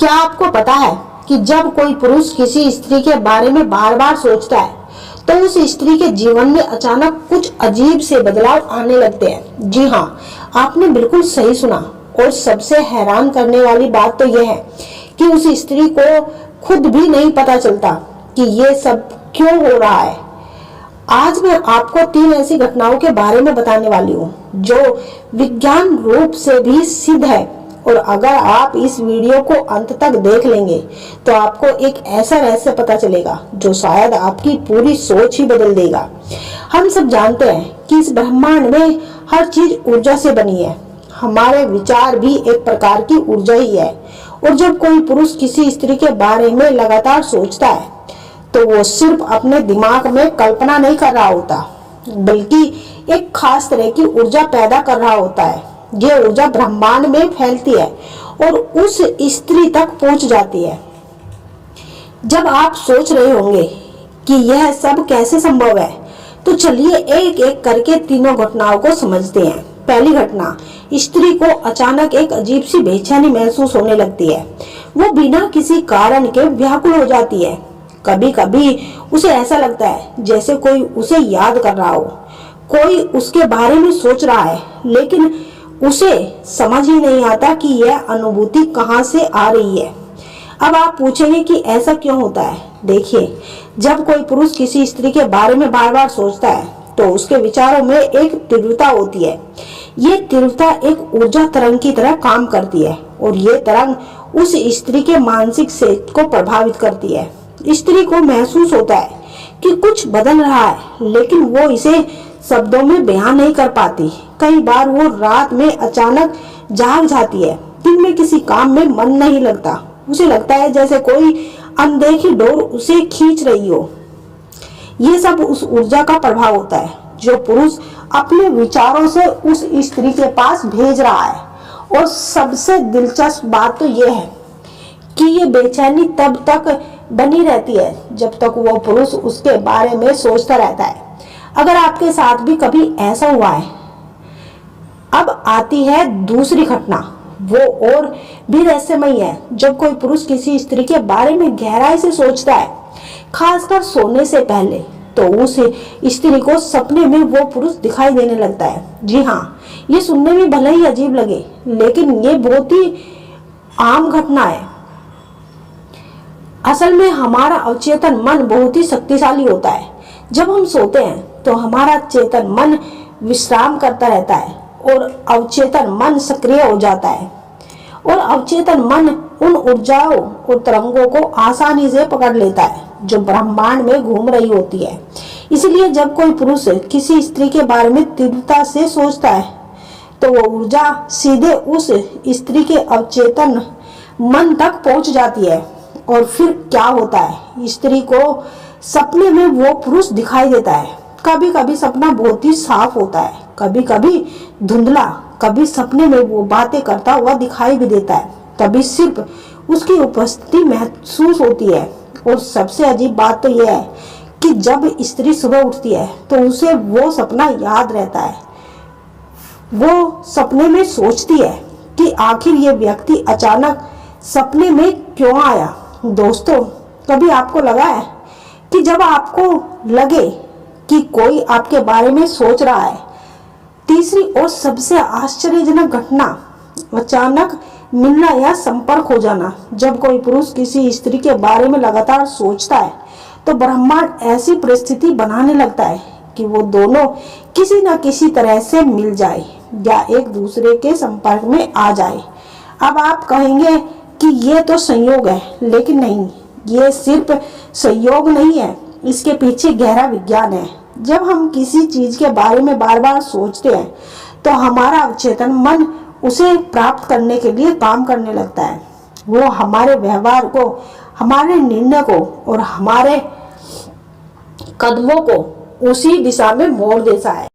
क्या आपको पता है कि जब कोई पुरुष किसी स्त्री के बारे में बार बार सोचता है तो उस स्त्री के जीवन में अचानक कुछ अजीब से बदलाव आने लगते हैं। जी हाँ, आपने बिल्कुल सही सुना। और सबसे हैरान करने वाली बात तो यह है कि उस स्त्री को खुद भी नहीं पता चलता कि ये सब क्यों हो रहा है। आज मैं आपको 3 ऐसी घटनाओं के बारे में बताने वाली हूँ जो विज्ञान रूप से भी सिद्ध है। और अगर आप इस वीडियो को अंत तक देख लेंगे तो आपको एक ऐसा रहस्य पता चलेगा जो शायद आपकी पूरी सोच ही बदल देगा। हम सब जानते हैं कि इस ब्रह्मांड में हर चीज ऊर्जा से बनी है। हमारे विचार भी एक प्रकार की ऊर्जा ही है। और जब कोई पुरुष किसी स्त्री के बारे में लगातार सोचता है तो वो सिर्फ अपने दिमाग में कल्पना नहीं कर रहा होता, बल्कि एक खास तरह की ऊर्जा पैदा कर रहा होता है। ये ऊर्जा ब्रह्मांड में फैलती है और उस स्त्री तक पहुंच जाती है। जब आप सोच रहे होंगे कि यह सब कैसे संभव है, तो चलिए एक एक करके तीनों घटनाओं को समझते हैं। पहली घटना, स्त्री को अचानक एक अजीब सी बेचैनी महसूस होने लगती है। वो बिना किसी कारण के व्याकुल हो जाती है। कभी कभी उसे ऐसा लगता है जैसे कोई उसे याद कर रहा हो, कोई उसके बारे में सोच रहा है, लेकिन उसे समझ ही नहीं आता कि यह अनुभूति कहां से आ रही है। अब आप पूछेंगे कि ऐसा क्यों होता है। देखिए, जब कोई पुरुष किसी स्त्री के बारे में बार बार सोचता है तो उसके विचारों में एक तीव्रता होती है। ये तीव्रता एक ऊर्जा तरंग की तरह काम करती है और ये तरंग उस स्त्री के मानसिक सेहत को प्रभावित करती है। स्त्री को महसूस होता है कि कुछ बदल रहा है, लेकिन वो इसे शब्दों में बयान नहीं कर पाती। कई बार वो रात में अचानक जाग जाती है। दिन में किसी काम में मन नहीं लगता। उसे लगता है जैसे कोई अनदेखी डोर उसे खींच रही हो। ये सब उस ऊर्जा का प्रभाव होता है जो पुरुष अपने विचारों से उस स्त्री के पास भेज रहा है। और सबसे दिलचस्प बात तो यह है कि ये बेचैनी तब तक बनी रहती है जब तक वो पुरुष उसके बारे में सोचता रहता है। अगर आपके साथ भी कभी ऐसा हुआ है। अब आती है दूसरी घटना, वो और भी रहस्यमयी है। जब कोई पुरुष किसी स्त्री के बारे में गहराई से सोचता है, खासकर सोने से पहले, तो उस स्त्री को सपने में वो पुरुष दिखाई देने लगता है। जी हाँ, ये सुनने में भले ही अजीब लगे, लेकिन ये बहुत ही आम घटना है। असल में हमारा अवचेतन मन बहुत ही शक्तिशाली होता है। जब हम सोते हैं तो हमारा चेतन मन विश्राम करता रहता है और अवचेतन मन सक्रिय हो जाता है। और अवचेतन मन उन ऊर्जाओं और तरंगों को आसानी से पकड़ लेता है जो ब्रह्मांड में घूम रही होती है। इसलिए जब कोई पुरुष किसी स्त्री के बारे में तीव्रता से सोचता है तो वो ऊर्जा सीधे उस स्त्री के अवचेतन मन तक पहुंच जाती है। और फिर क्या होता है, स्त्री को सपने में वो पुरुष दिखाई देता है। कभी कभी सपना बहुत ही साफ होता है, कभी कभी धुंधला, कभी सपने में वो बातें करता हुआ दिखाई भी देता है, कभी सिर्फ उसकी उपस्थिति महसूस होती है। और सबसे अजीब बात तो यह है कि जब स्त्री सुबह उठती है तो उसे वो सपना याद रहता है। वो सपने में सोचती है कि आखिर ये व्यक्ति अचानक सपने में क्यों आया। दोस्तों, कभी आपको लगा है कि जब आपको लगे कि कोई आपके बारे में सोच रहा है। तीसरी और सबसे आश्चर्यजनक घटना, अचानक मिलना या संपर्क हो जाना। जब कोई पुरुष किसी स्त्री के बारे में लगातार सोचता है तो ब्रह्मांड ऐसी परिस्थिति बनाने लगता है कि वो दोनों किसी न किसी तरह से मिल जाए या एक दूसरे के संपर्क में आ जाए। अब आप कहेंगे कि ये तो संयोग है, लेकिन नहीं, ये सिर्फ संयोग नहीं है, इसके पीछे गहरा विज्ञान है। जब हम किसी चीज के बारे में बार बार सोचते हैं तो हमारा अवचेतन मन उसे प्राप्त करने के लिए काम करने लगता है। वो हमारे व्यवहार को, हमारे निर्णय को और हमारे कदमों को उसी दिशा में मोड़ देता है।